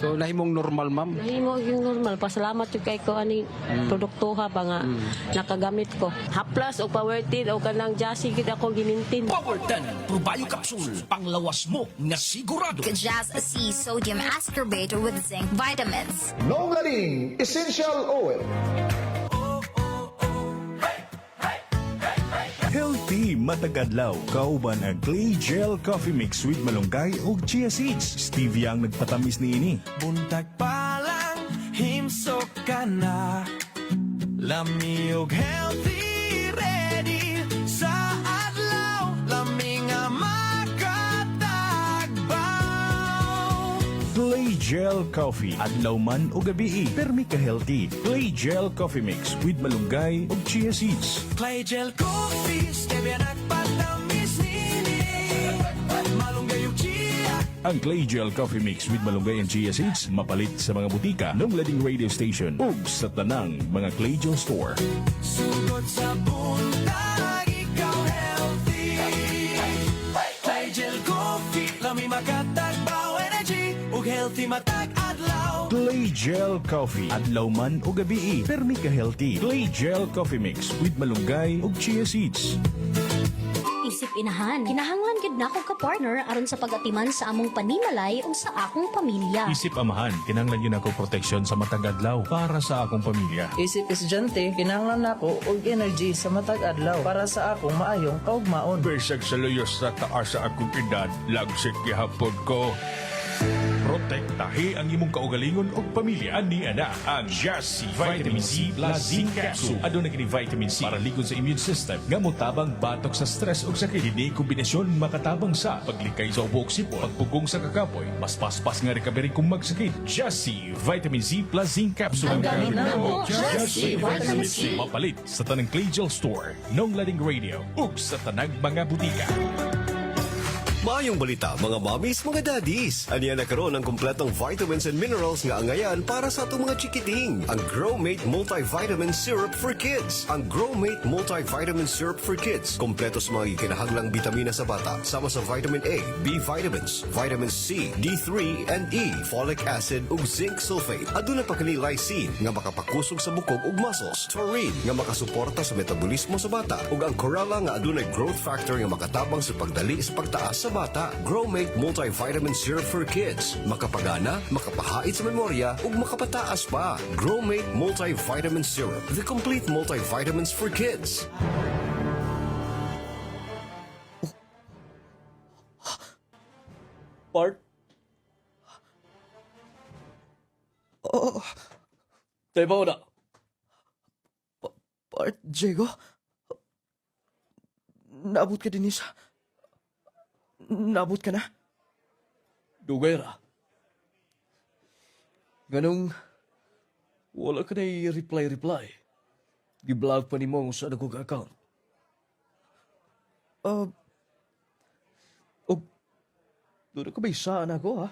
So, nahimong normal, ma'am? Nahimo yung normal. Pasalamat jud kay ko ani produktuha ba nga nakagamit ko. Haplas o power tin o kanang Jassy gid ako gimintin. Power 10 Pro Bio Capsule. Panglawas mo nga sigurado. Jazz C Sodium Ascorbate with Zinc Vitamins. Nongaling Essential Oil. Healthy matagadlaw kauban ang Clay Gel Coffee Mix with malunggay ug chia seeds. Stevia ang nagpatamis niini. Buntag pa lang, himsok ka na. Lami og healthy, ready sa adlaw. Lami nga makatagbaw. Clay Gel Coffee adlaw man o gabi permi ka healthy. Clay Gel Coffee Mix with malunggay ug chia seeds. Clay Gel Coffee, stevia nagpatamis nini. Malunggay ug chia. Ang Clay Gel Coffee Mix with malunggay and chia seeds mapalit sa mga butika ng lading radio station ug sa tanang mga Clay Gel store. Sugod sa buntag, ikaw healthy. Clay Gel Coffee, lami makatagbaw energy. Ug healthy matag adlaw. Clay Gel Coffee. Adlaw man o gabi, permi ka healthy. Clay Gel Coffee Mix with malunggay ug chia seeds. Isip inahan, kinahanglan gid nako ka partner aron sa pagatiman sa among panimalay ug sa akong pamilya. Isip amahan, kinahanglan yun ako proteksyon sa matag adlaw para sa akong pamilya. Isip estudyante, kinahanglan nako og energy sa matag adlaw para sa akong maayong kaugmaon. Besag sa luyos sa taas sa akong edad, lagsik gihapon ko. Protektahi ang imong kaugalingon o pamilya ani ana ang Just C Vitamin C plus Zinc Capsule. Aduna kini vitamin C para ligon sa immune system nga motabang batok sa stress ug sakit. Kini kombinasyon makatabang sa paglikay sa ubok sipon, pagpugong sa kakapoy, mas paspas nga recovery kung magsakit. Just C Vitamin C plus Zinc Capsule. Ang gamit na mo, Just C Vitamin C. Mapalit sa tanang Clay Gel Store, Nong Lading Radio ug sa tanang mga butika. Maayong balita, mga mommies, mga daddies. Aniya na karon ang kumpletong vitamins and minerals nga angayan para sa atong mga chikiting. Ang Growmate Multivitamin Syrup for Kids. Ang Growmate Multivitamin Syrup for Kids. Kompleto sa mga kinahanglang bitamina sa bata. Sama sa vitamin A, B vitamins, vitamin C, D3, and E, folic acid ug zinc sulfate. Aduna pa kini lysine nga makapakusog sa bukog ug muscles. Taurine nga makasuporta sa metabolismo sa bata. Ug ang chlorella nga adunay growth factor nga makatabang sa pagdali sa pagtaas sa bata. Growmate Multivitamin Syrup for Kids. Makapagana, makapahait sa memorya, ug makapataas pa. Growmate Multivitamin Syrup. The complete multivitamins for kids. Bart? Oh. Diba na? Bart, Diego? Naabot ka din isa. Naabot ka na? Dugay ra. Ganong, wala ka na i-reply. Gi-block pa ni mo sa nagong account. Doon ka ba isaan ako, ha?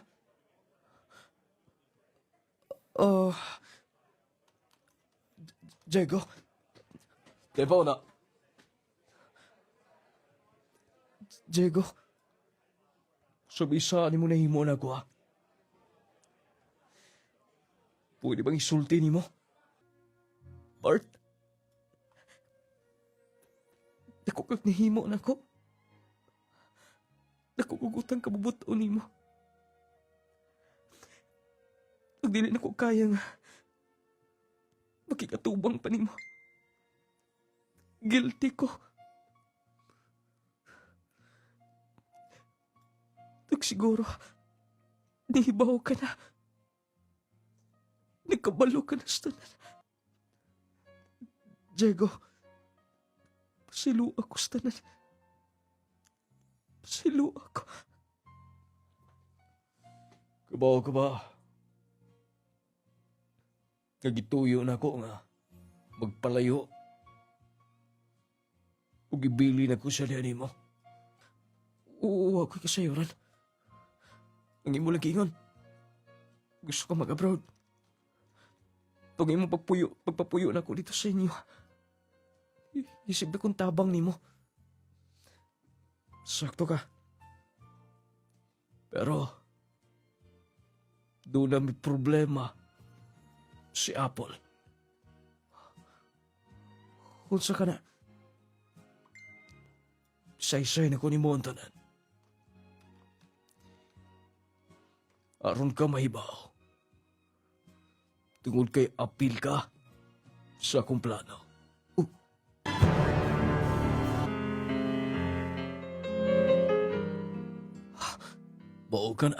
Diego. Diba na? Diego. Sabisaan mo na himo na ko, ha? Pwede bang isulti ni mo? Bart? Dako kag nahimo na ko. Nakukugutang kabubuto ni mo. Pag dili na ko kaya nga, makikatubang pa ni mo. Guilty ko. Tag siguro, nihibaw ka na. Nagkabalo ka na sa tanan. Diego, pasilo ako sa tanan. Pasilo ako. Kabaw ka ba? Nagituyo na ako nga magpalayo. Ug ibili na ko sa liyan mo. Oo, ako'y kasayuran. Ang imo lagi ingon. Gusto ko mag-abroad. Pag imo pagpapuyo na ko dito sa inyo. Isip na kong tabang nimo. Sakto ka. Pero, doon na may problema si Apple. Unsa ka na? Say-say na ko ni mo ang tanan. Aron ka mahibaw. Tungod kay apil ka sa akong plano. Bao ka na.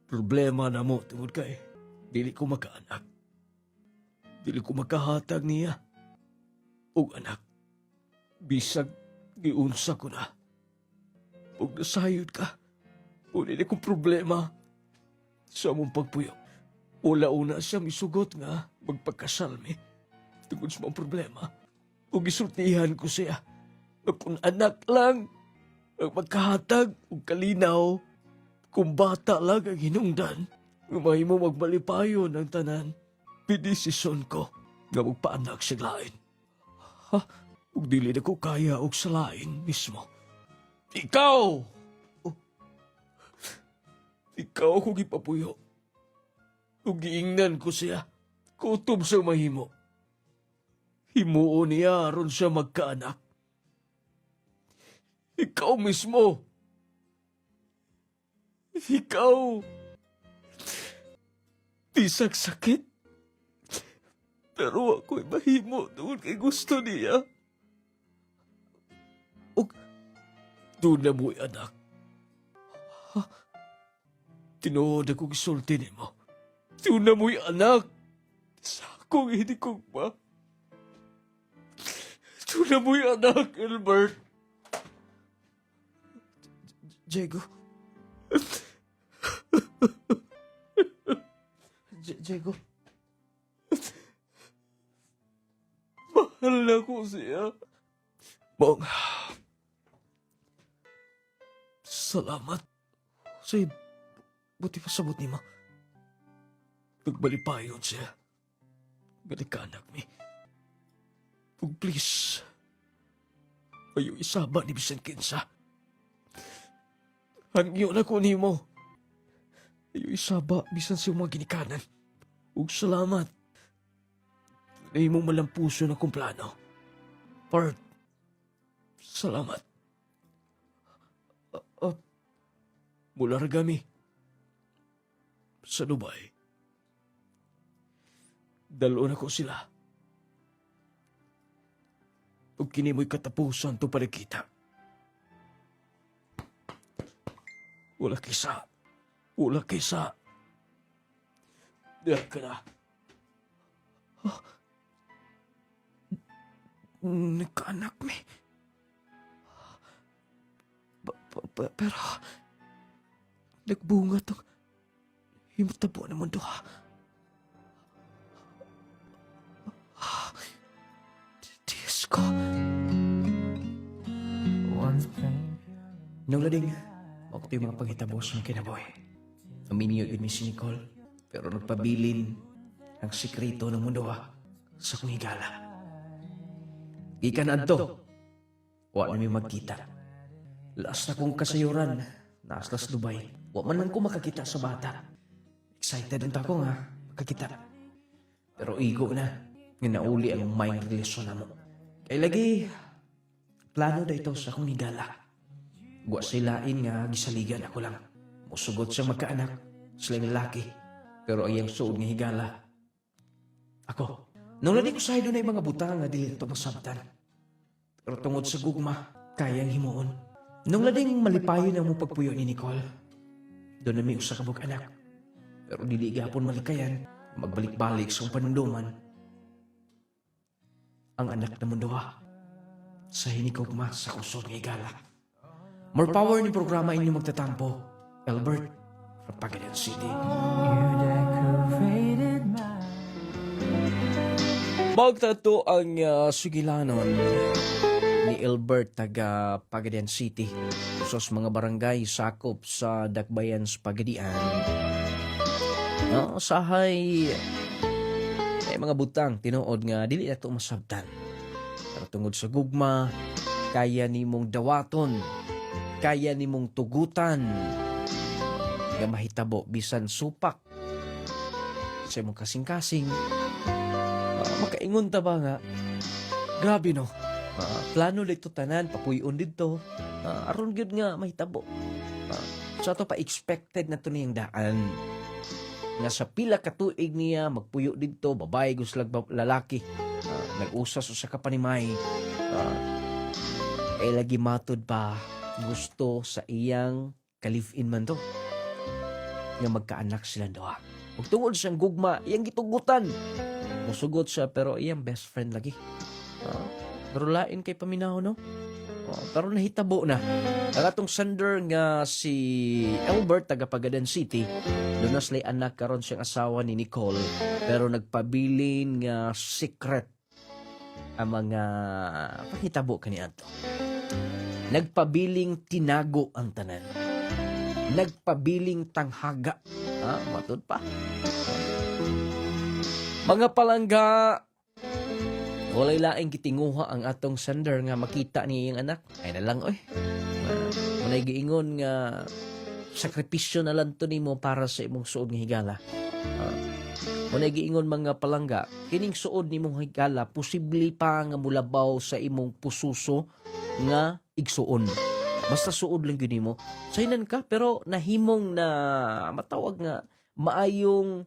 Problema na mo tungod kay dili ko makaanak. Dili ko makahatag niya. Og anak. Bisag giunsa ko na. Pag nasayod ka, uli na kong problema sa mong pagpuyo. Ula-una siya misugot nga magpagkasal mi. Tungod sa mga problema. Ug isultihan ko siya. Kung anak lang, ang magkahatag ug kalinaw, kung bata lang ang hinungdan, umay mo magbalipayon ng tanan, pidesisyon ko nga magpaanak sa lain. Ha? Ug dili na ko kaya og sa lain mismo. Ikaw! Ikaw ako gipapuyo. ug giingnan ko siya. Kutob sa mahimo. Himuon niya aron siya magkaanak. Ikaw mismo. Ikaw. Bisag sakit. Pero ako'y mahimo doon kay gusto niya. Ug doon na mo'y anak. Ha? Tinuod akong isulti ni mo. Doon na mo'y anak. Sa akong hinikugma. Doon na mo'y anak, Albert. Diego. Diego. Mahal na ko siya. Bong. Salamat. Say, buti pa sabot ni mo. Nagbalipayon siya. Balik ka, anak mi. Ug please. Ayaw isaba ni bisan kinsa. Hangyo na ko ni mo. Ayaw isaba bisan siya mga ginikanan. Ug salamat. Tunay mong malampuso na kong plano. Part. Salamat. Mula ragami. Sa Dubai. Dalo na ko sila. Ug kini mo'y katapusan to panikita. Wala kisa. Wala kisa. Diyan ka na. Nagkaanak mi. Pero nagbunga tong himutabo na mundo ha. Diyos ko. Nung lading, ako yung mga paghitabos ng kinaboy. Aminyo yun si Nicole, pero nagpabilin ang sikreto ng mundo ha, sa kong higala. Ikan adto, wala namin magkita. Laas na kong kasayuran, naaslas Dubai. Wa man lang ko makakita sa bata. Excited ang tako nga, makakita. Pero igo na, nga nauli ang may relasyon na mo. Kaya lagi, plano na ito sa akong higala. Gwa silain nga, gisaligan ako lang. Musugot siyang magkaanak, silang lalaki. Pero ayang suod nga higala. Ako, nung nadi ko sa doon ay mga butang nga dili ito masabtan. Pero tungod sa gugma, kayang himuon. Nung lading malipayon ang mo pagpuyo ni Nicole, doon na may usa kabog anak. Pero dili gapon malikayan, magbalik-balik sa panunduman. Ang anak na mundo sa hinikugma sa kusog ng higala. More power ni programa inyo magtatampo. Albert, from Pagadan City. Magtato ang sugilanon ni Albert taga Pagadan City. Sos mga barangay sakop sa Dakbayan sa Pagadian. No, sahay ay mga butang tinuod nga dili na ito masabtan. Pero tungod sa gugma, kaya nimong dawaton, kaya nimong tugutan, nga mahitabo bisan supak sa imong kasing-kasing. Makaingon ta ba nga? Grabe no. Plano dito tanan, papuyon dito. Aron gyud nga mahitabo. So ato pa expected na to niyang daan. Nga sa pila ka tuig niya magpuyo dito, babae gusto lalaki. Nag-usas sa kapanimay. Lagi matod pa gusto sa iyang ka-live-in man to. Nga magkaanak sila doha. Ug tungod siyang gugma, iyang gitugutan. Musugot siya pero iyang best friend lagi. Pero lain kay paminaw no? Pero nahitabo na. Ang atong sender nga si Albert taga Pagadan City, doon na sila'y anak karon siyang asawa ni Nicole, pero nagpabilin nga secret ang mga pakitabo kaniya to. Nagpabiling tinago ang tanan. Nagpabiling tanghaga. Matod pa. Mga palangga, walay laing gitinguha ang atong sender nga makita niya yung anak. Ay na lang, oy. Walay giingon nga sakripisyo na lang to nimo para sa imong suod nga higala. Muna giingon mga palangga, kining suod nimong higala, posible pa nga mulabaw sa imong pususo nga igsuon. Basta suod lang yun mo. Saynan ka, pero nahimong na matawag nga maayong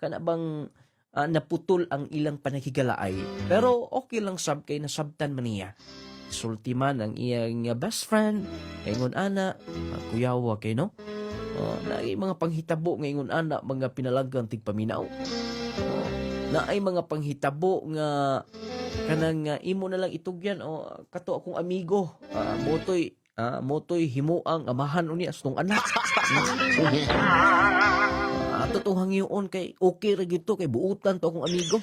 kanabang naputol ang ilang panakigalaay. Pero okay lang sab kay nasabtan man niya. Sulti man ang iyang best friend, ingon ana, kuyawa kay no? Na ay mga panghitabo ngayon ana, mga pinalagang tigpaminaw. Na ay mga panghitabo nga kanang imo na lang itugyan o kato akong amigo. Motoy himuang amahan uni astong anak. Ato tong hangyoon kay okay ra gyud to kay buutan to akong amigo.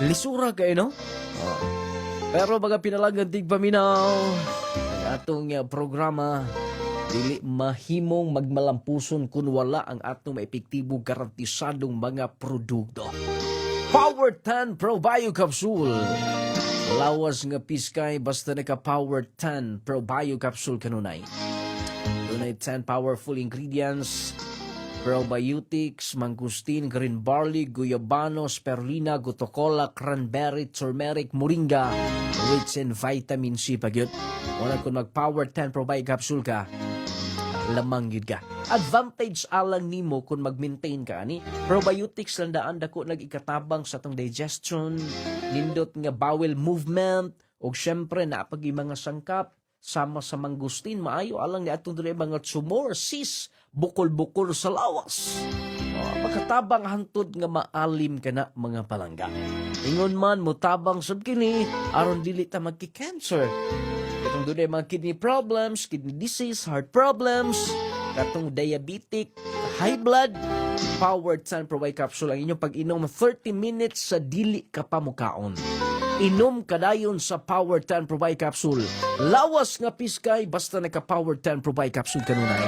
Lisura kay no? Pero mga pinalagang tigpaminaw, ang atong programa dili mahimong magmalampuson kung wala ang atong maepektibo garantisadong mga produkto. Power 10 Pro Bio Capsule. Lawas nga piskay basta naka Power 10 Pro Bio Capsule kanunay. Dunay 10 powerful ingredients: probiotics, mangustin, green barley, guyabano, spirulina, gutocola, cranberry, turmeric, moringa, rich in vitamin C pagyud. Wala kung mag-Power 10 Pro Bio Capsule ka, lamang yun ka. Advantage alang nimo kung mag-maintain ka ani. Probiotics lang daan dako nag-ikatabang sa tong digestion, nindot nga bowel movement, o syempre napag mga sangkap, sama sa mangustin, maayo alang ni atong dili mga tumor, cyst, bukol-bukol sa lawas. Makatabang hantod nga maalim ka na mga palangga. Ingon man, mutabang sab kini, aron dili ta magki-cancer. Katong dunay mga kidney problems, kidney disease, heart problems, katong diabetic, high blood, Power 10 Pro Bio Capsule ang inyong pag-inom 30 minutes sa dili ka pa mukaon. Inom kadayon sa Power 10 Pro Bio Capsule. Lawas nga piskay basta naka Power 10 Pro Bio Capsule kanunay.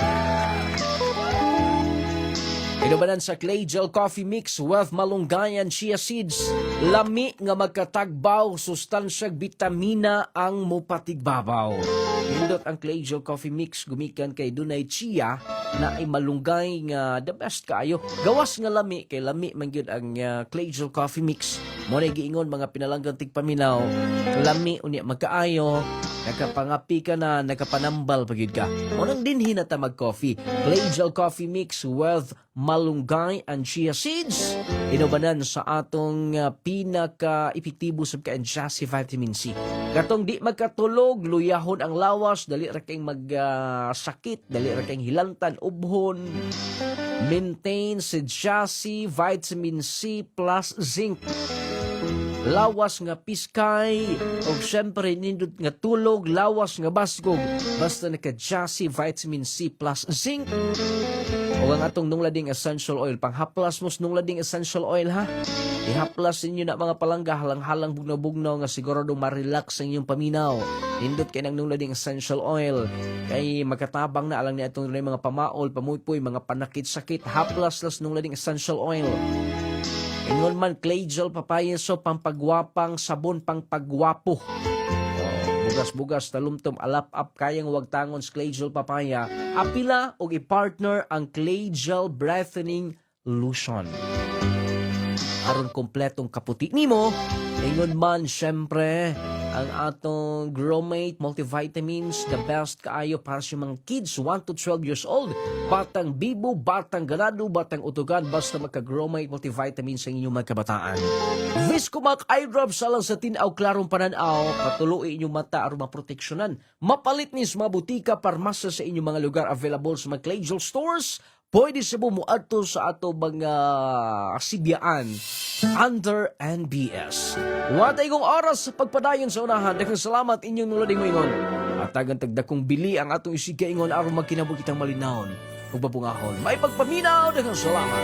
Inubanan sa Clay Gel Coffee Mix with malunggayan chia seeds. Lami nga magkatagbaw, sustansyag bitamina ang mupatigbabaw. Hindot ang Clay Gel Coffee Mix gumikan kay dunay chia na ay malunggay nga the best kaayo. Gawas nga lami kay lami man gyud ang Clay Gel Coffee Mix. Mo na giingon mga pinalanggang tigpaminaw, lami unya magkaayo. Nakapangapi ka na, nakapanambal pagid ka. O nang dinhi na ta mag-coffee. Clay Gel Coffee Mix with malunggay and chia seeds. Inubanan sa atong pinaka-epektibo sa ka-enjasi vitamin C. Katong di magkatulog, luyahon ang lawas, dali ra kayong magsakit, dali ra kayong hilantan, ubhon. Maintain si Jasi vitamin C plus zinc. Lawas nga piskay o syempre nindot nga tulog, lawas nga basgog basta naka-Jasi vitamin C plus zinc. O ang atong nunglading essential oil, panghaplas mo nunglading essential oil ha. Ihaplas ninyo na mga palangga, halang-halang bugnaw-bugnaw nga sigurado ma-relax ang inyong paminaw. Nindot kay nang nunglading essential oil kay magkatabang na alang ni atong mga pamaol, pamupoy, mga panakit-sakit. Haplas nunglading essential oil. Ingon man Clay Gel Papaya so pampagwapang sabon pangpagwapo. Bugas-bugas talumtom alap-up kayang wag tangon sa Clay Gel Papaya. Apila og i-partner ang Clay Gel Brightening Lotion. Aron kompletong kaputi nimo, ingon man syempre ang atong Growmate multivitamins, the best kaayo para sa mga kids 1 to 12 years old. Batang bibo, batang ganado, batang utugan, basta magka-Growmate multivitamins sa inyong mga kabataan. Viscomac eye drops alang sa tinaw klarong pananaw, patuloy inyong mata aron maproteksyonan. Mapalit ni sa mga butika, parmasa sa inyong mga lugar available sa mga Clay Gel stores. Pwede sa bumuadto sa ato mga sibyaan under NBS. Watay kong oras sa pagpadayon sa unahan. Daghang salamat inyong nulading mo ingon. At tagang tagdakong bili ang atong isiga ingon aron magkinabog kitang malinawon. Ug babungahon. May pagpaminaw. Daghang salamat.